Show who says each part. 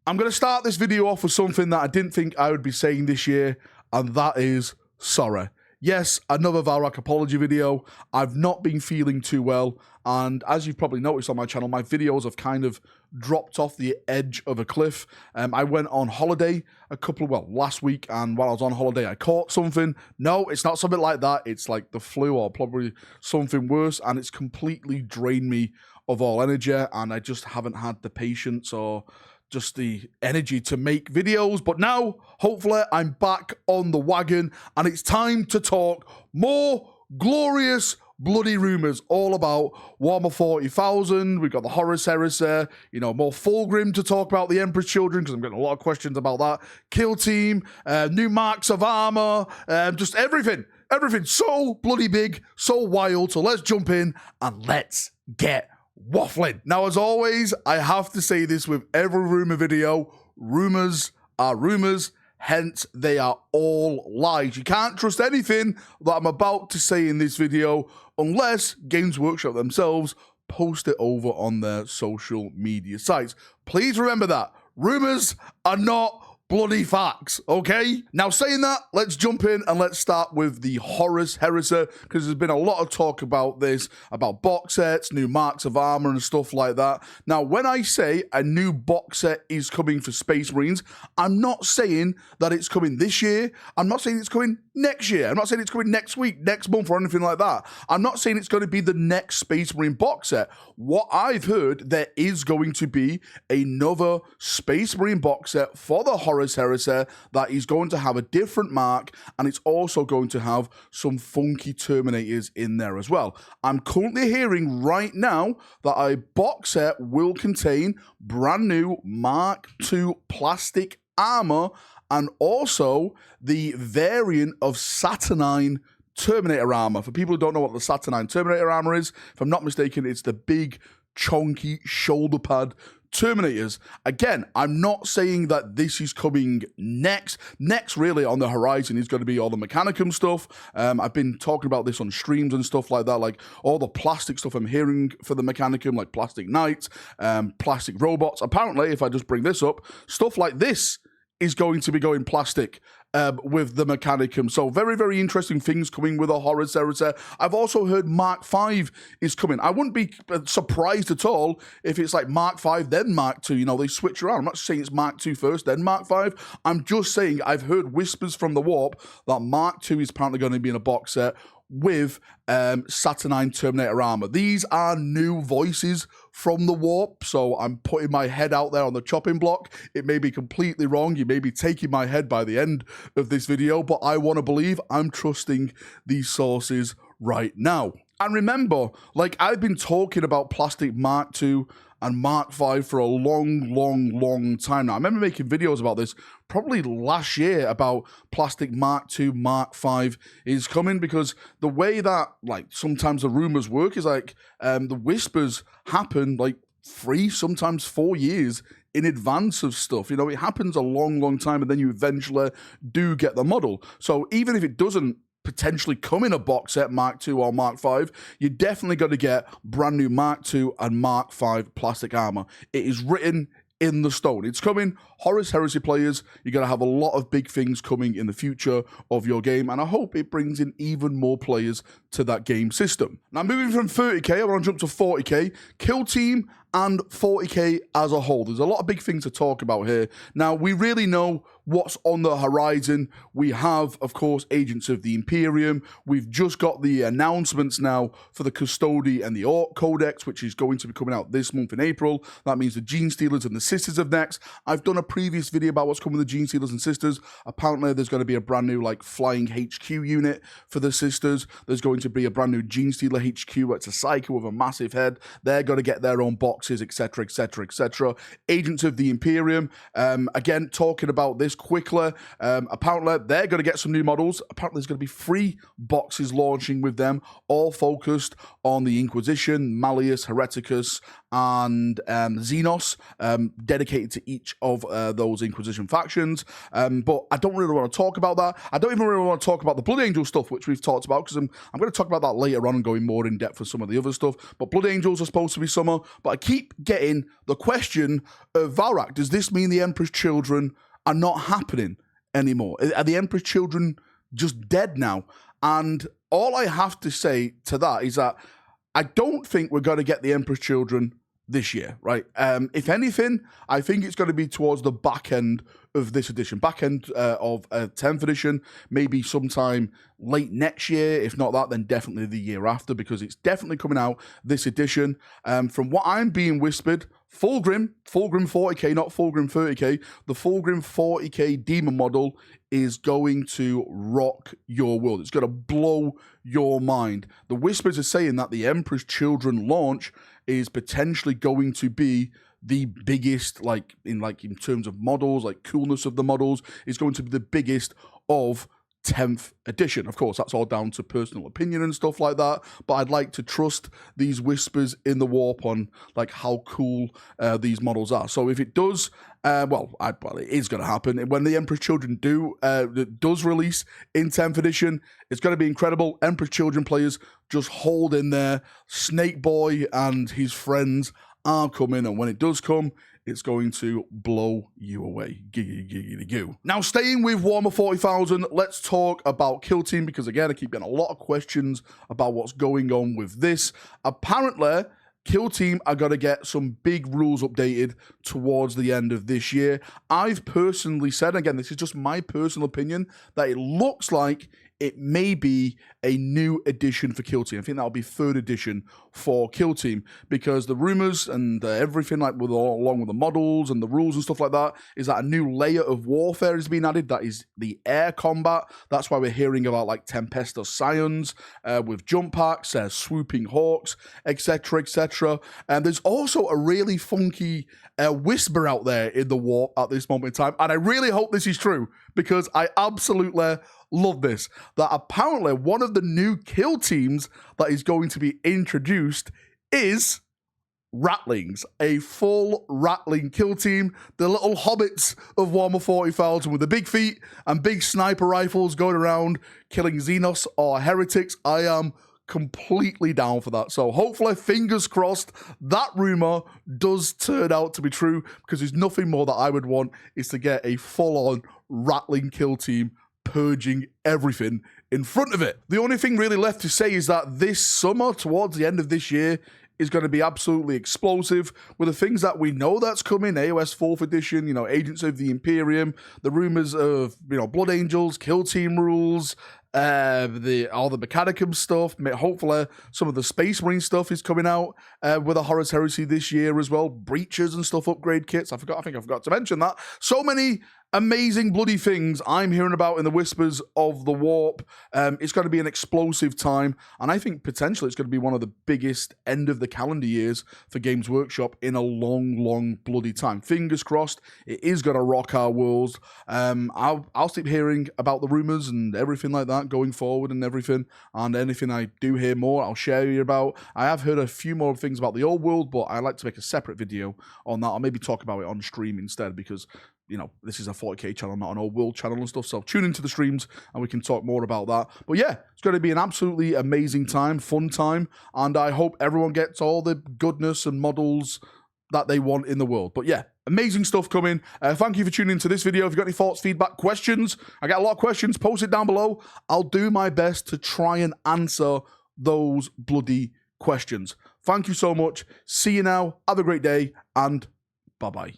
Speaker 1: I'm going to start this video off with something that I didn't think I would be saying this year, and that is sorry. Yes, another Valrak apology video. I've not been feeling too well, and as you've probably noticed on my channel, my videos have kind of dropped off the edge of a cliff. I went on holiday last week, and while I was on holiday, I caught something. No, it's not something like that. It's like the flu or probably something worse, and it's completely drained me of all energy, and I just haven't had the patience or just the energy to make videos. But now, hopefully, I'm back on the wagon, and it's time to talk more glorious bloody rumours all about Warhammer 40,000. We've got the Horus Heresy, more Fulgrim to talk about, the Emperor's Children, because I'm getting a lot of questions about that. Kill Team, new marks of armor, just everything. Everything so bloody big, so wild. So let's jump in and let's get waffling. Now, as always, I have to say this with every rumor video: rumors are rumors, hence they are all lies. You can't trust anything that I'm about to say in this video unless Games Workshop themselves post it over on their social media sites. Please remember that. Rumors are not bloody facts, okay? Now, saying that, let's jump in and let's start with the Horus Heresy, because there's been a lot of talk about this, about box sets, new marks of armor and stuff like that. Now, when I say a new box set is coming for Space Marines, I'm not saying that it's coming this year. I'm not saying it's coming next year. I'm not saying it's coming next week, next month, or anything like that. I'm not saying it's going to be the next Space Marine box set. What I've heard, there is going to be another Space Marine box set for the Horus Heresy that is going to have a different mark, and it's also going to have some funky Terminators in there as well. I'm currently hearing right now that a box set will contain brand new Mark II plastic armor and also the variant of Saturnine Terminator armor. For people who don't know what the Saturnine Terminator armor is, if I'm not mistaken, it's the big, chunky shoulder pad Terminators. Again, I'm not saying that this is coming next. Next, really, on the horizon is going to be all the Mechanicum stuff. I've been talking about this on streams and stuff like that, like all the plastic stuff I'm hearing for the Mechanicum, like plastic knights, plastic robots. Apparently, if I just bring this up, stuff like this is going to be going plastic with the Mechanicum. So very, very interesting things coming with a Horus Heresy. I've also heard Mark V is coming. I wouldn't be surprised at all if it's like Mark V, then Mark II. They switch around. I'm not saying it's Mark II first, then Mark V. I'm just saying I've heard whispers from the Warp that Mark II is apparently going to be in a box set with Saturnine Terminator armor. These are new voices from the Warp, so I'm putting my head out there on the chopping block. It may be completely wrong. You may be taking my head by the end of this video, but I want to believe. I'm trusting these sources right now. And remember, like, I've been talking about plastic Mark II and Mark V for a long time now. I remember making videos about this probably last year about plastic Mark II, Mark V is coming, because the way that, like, sometimes the rumors work is like the whispers happen like 3, sometimes 4 years in advance of stuff. It happens a long time, and then you eventually do get the model. So even if it doesn't potentially come in a box set, Mark II or Mark V, you definitely got to get brand new Mark II and Mark V plastic armor. It is written in the stone. It's coming. Horus Heresy players, you're going to have a lot of big things coming in the future of your game, and I hope it brings in even more players to that game system. Now, moving from 30k, I want to jump to 40k, Kill Team and 40k as a whole. There's a lot of big things to talk about here. Now, we really know what's on the horizon. We have, of course, Agents of the Imperium. We've just got the announcements now for the Custody and the Orc Codex, which is going to be coming out this month in April. That means the Gene Stealers and the Sisters of next. I've done a previous video about what's coming with the Gene Stealers and Sisters. Apparently, there's going to be a brand new, like, flying HQ unit for the Sisters. There's going to be a brand new Gene Stealer HQ. It's a Psycho with a massive head. They're going to get their own boxes, etc., etc., etc. Agents of the Imperium. Again, talking about this quickly. Apparently, they're going to get some new models. Apparently, there's going to be 3 boxes launching with them, all focused on the Inquisition, Malleus, Hereticus, and Xenos, dedicated to each of those Inquisition factions. But I don't really want to talk about that. I don't even really want to talk about the Blood Angel stuff, which we've talked about, because I'm going to talk about that later on and going more in depth for some of the other stuff. But Blood Angels are supposed to be summer, but I keep getting the question of Valrak, does this mean the Emperor's Children are not happening anymore? Are the Emperor's Children just dead now? And all I have to say to that is that I don't think we're going to get the Emperor's Children this year, right? If anything, I think it's going to be towards the back end of this edition, back end of 10th edition, maybe sometime late next year. If not that, then definitely the year after, because it's definitely coming out this edition. From what I'm being whispered, Fulgrim 40k, not Fulgrim 30k, the Fulgrim 40k demon model is going to rock your world. It's going to blow your mind. The whispers are saying that the Emperor's Children launch is potentially going to be the biggest, in terms of models, like coolness of the models, is going to be the biggest of 10th edition. Of course, that's all down to personal opinion and stuff like that, but I'd like to trust these whispers in the warp on how cool these models are. So if it does, well, it is going to happen. When the Emperor's Children does release in 10th edition, it's going to be incredible. Emperor's Children players, just hold in there. Snake Boy and his friends are coming, and when it does come, it's going to blow you away. Giggity goo. Now, staying with Warhammer 40,000, let's talk about Kill Team, because again, I keep getting a lot of questions about what's going on with this. Apparently, Kill Team are going to get some big rules updated towards the end of this year. I've personally said, again, this is just my personal opinion, that it looks like it may be a new edition for Kill Team. I think that'll be 3rd edition for Kill Team, because the rumors and everything, along with the models and the rules and stuff like that, is that a new layer of warfare is being added. That is the air combat. That's why we're hearing about Tempestus Scions with jump packs, swooping hawks, etc., etc. And there's also a really funky whisper out there in the warp at this moment in time, and I really hope this is true, because I absolutely love this, that apparently one of the new kill teams that is going to be introduced is Ratlings, a full Ratling kill team, the little hobbits of Warhammer 40,000 with the big feet and big sniper rifles going around killing Xenos or heretics. I am completely down for that. So hopefully, fingers crossed, that rumor does turn out to be true, because there's nothing more that I would want is to get a full-on Ratling kill team purging everything in front of it. The only thing really left to say is that this summer, towards the end of this year, is going to be absolutely explosive with the things that we know that's coming. AOS 4th edition, Agents of the Imperium, the rumors of, Blood Angels, Kill Team rules, all the Mechanicum stuff. Hopefully some of the Space Marine stuff is coming out with a Horus Heresy this year as well. Breaches and stuff, upgrade kits. I think I forgot to mention that. So many amazing bloody things I'm hearing about in the whispers of the warp. It's going to be an explosive time, and I think potentially it's going to be one of the biggest end of the calendar years for Games Workshop in a long bloody time. Fingers crossed, it is going to rock our worlds. I'll keep hearing about the rumors and everything like that going forward and everything, and anything I do hear more, I'll share you about. I have heard a few more things about the old world, but I like to make a separate video on that, or maybe talk about it on stream instead, because this is a 40k channel, not an old world channel and stuff. So tune into the streams and we can talk more about that. But yeah, it's going to be an absolutely amazing time, fun time. And I hope everyone gets all the goodness and models that they want in the world. But yeah, amazing stuff coming. Thank you for tuning into this video. If you've got any thoughts, feedback, questions, I got a lot of questions, post it down below. I'll do my best to try and answer those bloody questions. Thank you so much. See you now. Have a great day, and bye-bye.